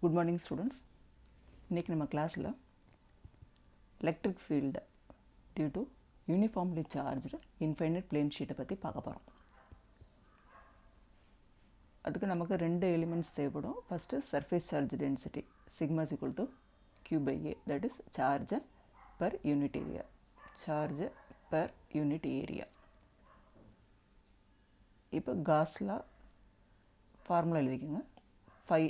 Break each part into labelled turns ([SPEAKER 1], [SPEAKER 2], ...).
[SPEAKER 1] Good morning students. இன்னைக்கு நம்ம கிளாஸில் electric field due to uniformly charged infinite plane sheet பற்றி பார்க்க போகிறோம். அதுக்கு நமக்கு ரெண்டு எலிமெண்ட்ஸ் தேவைப்படும். First surface charge density sigma is equal to q by a, that is charge per unit area. Charge per unit area. இப்போ Gauss formula எழுதிக்கோங்க. phi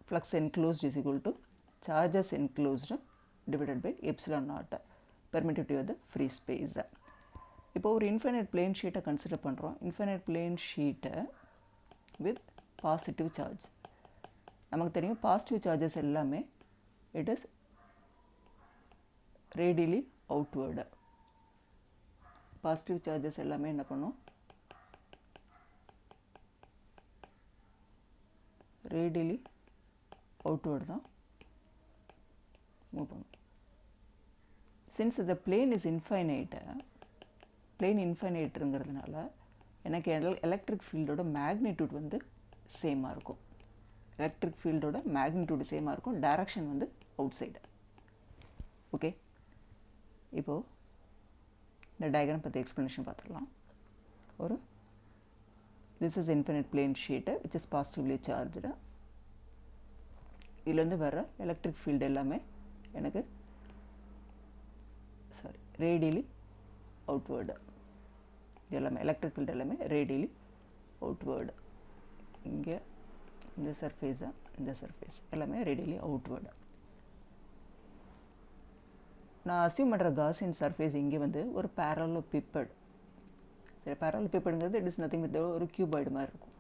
[SPEAKER 1] flux enclosed is equal to charges enclosed divided by epsilon naught permittivity of the free space. இப்போ ஒரு infinite plane sheet consider பண்ணுறோம். infinite plane sheet with positive charge. நமக்கு தெரியும் positive charges எல்லாமே it is radially outward. positive charges எல்லாமே என்ன பண்ணும், radially outward தான் மூவ் பண்ணும். Since the plane is infinite, plane infiniteங்கிறதுனால எனக்கு எலக்ட்ரிக் ஃபீல்டோட மேக்னிடியூட் வந்து சேமாக இருக்கும். எலக்ட்ரிக் ஃபீல்டோட மேக்னிடியூட் சேமாக இருக்கும். டைரக்ஷன் வந்து அவுட் சைடு. ஓகே, இப்போது இந்த டயக்ராம் பற்றி எக்ஸ்ப்ளனேஷன் பார்த்துடலாம். ஒரு this is infinite plane sheet which is positively charged. இதுலேருந்து வர எலக்ட்ரிக் ஃபீல்டு எல்லாமே எனக்கு ரேடியலி அவுட்வேர்டு. இது எல்லாமே எலக்ட்ரிக் ஃபீல்டு எல்லாமே ரேடியலி அவுட்வேர்டு. இங்கே இந்த சர்ஃபேஸு இந்த சர்ஃபேஸ் எல்லாமே ரேடியலி அவுட்வேர்டு. நான் அசியூம் பண்ணுற காஸின் சர்ஃபேஸ் இங்கே வந்து ஒரு பேரலோபிப்பட். சரி, பேரலோபிப்பட்ங்கிறது இட் இஸ் நத்திங் வித் ஒரு கியூபாய்டு மாதிரி இருக்கும்.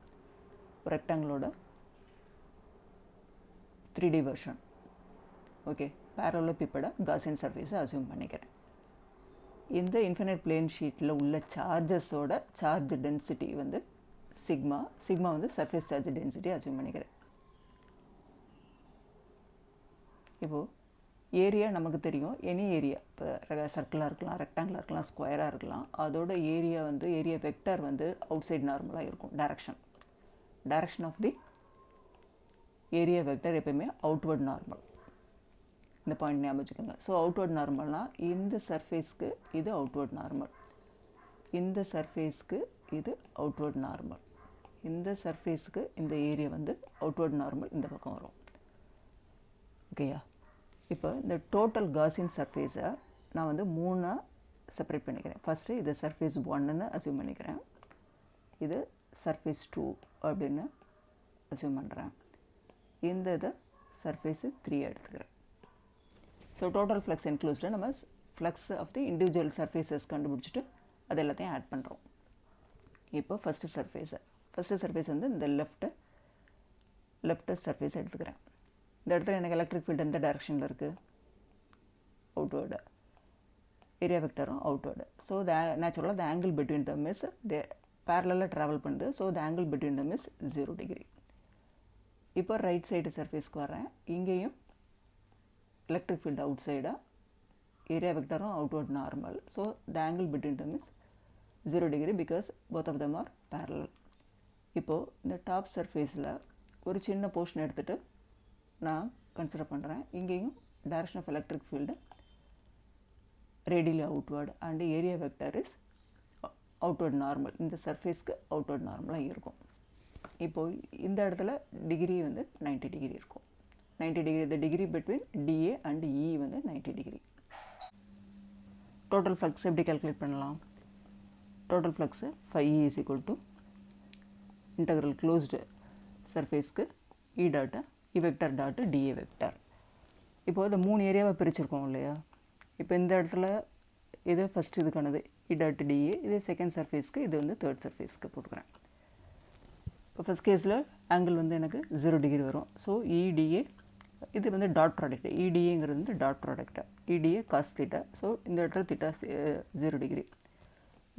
[SPEAKER 1] ஒரு ரெக்டாங்கிளோட 3D வெர்ஷன். ஓகே, பேரலோபிப்படை காஸின் சர்ஃபேஸை அசியூம் பண்ணிக்கிறேன். இந்த இன்ஃபினைட் பிளேன் ஷீட்டில் உள்ள சார்ஜஸோட சார்ஜ் டென்சிட்டி வந்து சிக்மா வந்து சர்ஃபேஸ் சார்ஜ் டென்சிட்டி அசியூம் பண்ணிக்கிறேன். இப்போது ஏரியா நமக்கு தெரியும். எனி ஏரியா, இப்போ சர்க்கிளாக இருக்கலாம், ரெக்டாங்கிளாக இருக்கலாம், ஸ்கொயராக இருக்கலாம், அதோட ஏரியா வந்து ஏரியா வெக்டர் வந்து அவுட் சைட் நார்மலாக இருக்கும். Direction of the area vector எப்பயுமே அவுட்வர்ட் நார்மல். இந்த பாயிண்ட் ஞாபகம் வச்சுக்கோங்க. ஸோ அவுட்வர்ட் நார்மல்னால் இந்த சர்ஃபேஸ்க்கு இது அவுட்வர்ட் நார்மல், இந்த சர்ஃபேஸ்க்கு இது அவுட்வர்ட் நார்மல், இந்த சர்ஃபேஸ்க்கு இந்த ஏரியா வந்து அவுட்வர்ட் நார்மல் இந்த பக்கம் வரும். ஓகேயா? இப்போ இந்த டோட்டல் காஸின் சர்ஃபேஸை நான் வந்து மூணாக செப்பரேட் பண்ணிக்கிறேன். ஃபஸ்ட்டு இது சர்ஃபேஸ் 1ன்னு அசியூம் பண்ணிக்கிறேன். இது சர்ஃபேஸ் 2 அப்படின்னு அசியூம் பண்ணுறேன். இந்த இதை சர்ஃபேஸு 3 எடுத்துக்கிறேன். ஸோ டோட்டல் ஃப்ளக்ஸ் என்க்ளோஸ்டில் நம்ம flux of the individual surfaces கண்டுபிடிச்சிட்டு அது எல்லாத்தையும் ஆட் பண்ணுறோம். இப்போ ஃபஸ்ட்டு சர்ஃபேஸ் வந்து இந்த லெஃப்ட்டு சர்ஃபேஸ் எடுத்துக்கிறேன். இந்த இடத்துல எனக்கு எலக்ட்ரிக் ஃபீல்டு எந்த டைரக்ஷனில் இருக்குது? அவுட்வேர்டு. ஏரியா வெக்டரும் அவுட்வேர்டு. ஸோ நேச்சுரலாக the angle between them is பேரலாக ட்ராவல் பண்ணுது. So the angle between them is 0 degree. இப்போ ரைட் சைடு சர்ஃபேஸ்க்கு வரேன். இங்கேயும் எலக்ட்ரிக் ஃபீல்டு அவுட் சைடாக, ஏரியா வெக்டரும் outward normal. So the angle between them is 0 degree because both of them are parallel. இப்போது இந்த டாப் சர்ஃபேஸில் ஒரு சின்ன போர்ஷன் எடுத்துகிட்டு நான் கன்சிடர் பண்ணுறேன். இங்கேயும் direction of electric field radially outward and area vector is outward normal. இந்த சர்ஃபேஸ்க்கு அவுட்வர்ட் நார்மலாக இருக்கும். இப்போது இந்த இடத்துல டிகிரி வந்து 90 டிகிரி இருக்கும். 90 டிகிரி, இந்த degree between DA and E வந்து 90 டிகிரி. டோட்டல் ஃப்ளக்ஸ் எப்படி கால்குலேட் பண்ணலாம்? Total flux phi E is equal to integral closed சர்ஃபேஸ்க்கு E dot E vector dot DA vector. இப்போது இந்த 3 ஏரியாவை பிரிச்சுருக்கோம் இல்லையா? இப்போ இந்த இடத்துல இது ஃபஸ்ட்டு இதுக்கானது இ டாட்டு டிஏ, இது செகண்ட் சர்ஃபேஸ்க்கு, இது வந்து தேர்ட் சர்ஃபேஸ்க்கு போட்டுக்கிறேன். இப்போ ஃபஸ்ட் கேஸில் ஆங்கிள் வந்து எனக்கு 0 டிகிரி வரும். ஸோ இடிஏ இது வந்து டாட் ப்ராடக்ட். இடிஏங்கிறது வந்து dot product. EDA cos theta. So இந்த இடத்துல தீட்டா 0 டிகிரி.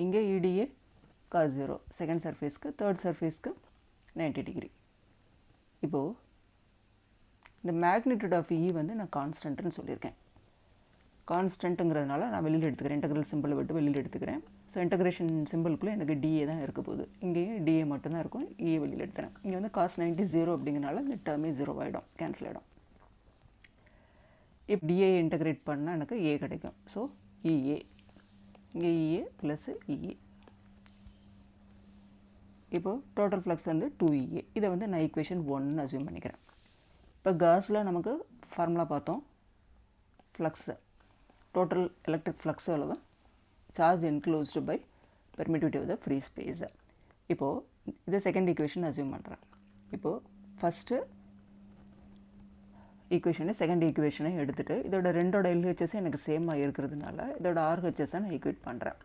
[SPEAKER 1] இங்கே இடிஏ காஸ் 0 செகண்ட் சர்ஃபேஸ்க்கு, தேர்ட் சர்ஃபேஸ்க்கு 90 டிகிரி. இப்போது இந்த மேக்னிடியூட் ஆஃப் இ வந்து நான் கான்ஸ்டன்ட்னு சொல்லியிருக்கேன். கான்ஸ்டன்ட்டுங்கிறதுனால நான் வெளியில் எடுத்துக்கிறேன், இன்டெக்ரல் சிம்பிளை விட்டு வெளியில் எடுத்துக்கிறேன். ஸோ இன்டெக்ரேஷன் சிம்பிளுக்குள்ளே எனக்கு டிஏ தான் இருக்க போகுது, இங்கேயும் டிஏ மட்டும்தான் இருக்கும், இஏ வெளியில் எடுத்துகிறேன். இங்கே வந்து காஸ் 90 0 அப்படிங்கிறனால இந்த டேர்மே 0 ஆகிடும், கேன்சல் ஆகிடும். இப்போ டிஏ இன்டெகிரேட் பண்ணால் எனக்கு ஏ கிடைக்கும். ஸோ இஏ, இங்கே இஏ ப்ளஸ் இஏ. இப்போது டோட்டல் ஃப்ளக்ஸ் வந்து 2EA. இதை வந்து நான் ஈக்குவேஷன் 1 அஸ்யூம் பண்ணிக்கிறேன். இப்போ காஸில் நமக்கு ஃபார்முலா பார்த்தோம், ஃப்ளக்ஸு டோட்டல் எலக்ட்ரிக் ஃப்ளக்ஸ் எவ்வளவு, charge enclosed by permittivity of the free space. இப்போது இதை செகண்ட் ஈக்குவேஷன் அஸ்யூம் பண்ணுறேன். இப்போது ஃபஸ்ட்டு ஈக்குவேஷனை செகண்ட் ஈக்குவேஷனை எடுத்துகிட்டு இதோட ரெண்டோட எல்ஹெச்எஸ் எனக்கு சேமாக இருக்கிறதுனால இதோட ஆர்ஹெச்எஸை நான் ஈக்குவேட் பண்ணுறேன்.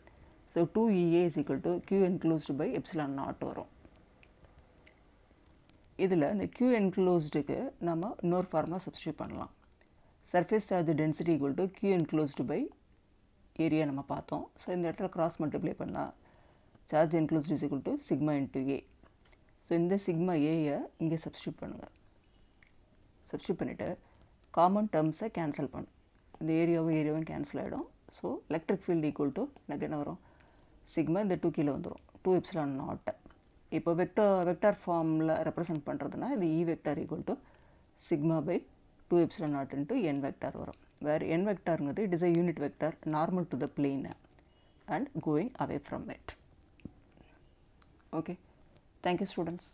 [SPEAKER 1] So 2EA is equal to Q enclosed by epsilon naught வரும். இதில் இந்த Q enclosedக்கு நம்ம இன்னொரு ஃபார்முலா சப்ஸ்டியூட் பண்ணலாம். Surface charge density equal to Q enclosed by area நம்ம பார்த்தோம். ஸோ இந்த இடத்துல கிராஸ் மல்டிப்ளை பண்ணால் charge enclosed is equal to sigma into A. So இந்த சிக்மா ஏயை இங்கே சப்ஸ்டியூட் பண்ணுங்கள். சப்ஸ்டியூட் பண்ணிவிட்டு காமன் டேர்ம்ஸை கேன்சல் பண்ணு, இந்த ஏரியாவும் கேன்சல் ஆகிடும். So electric field equal to எனக்கு என்ன வரும், சிக்மா இந்த 2 கீழே வந்துடும், 2 எப்சிலான் நாட். இப்போ வெக்டார் ஃபார்மில் ரெப்ரசன்ட் பண்ணுறதுனா இது E vector equal to sigma by 2 epsilon nought into N vector வரும். வேறு என் வெக்டாருங்கிறது it is a unit vector normal to the plane and going away from it. Okay, thank you students.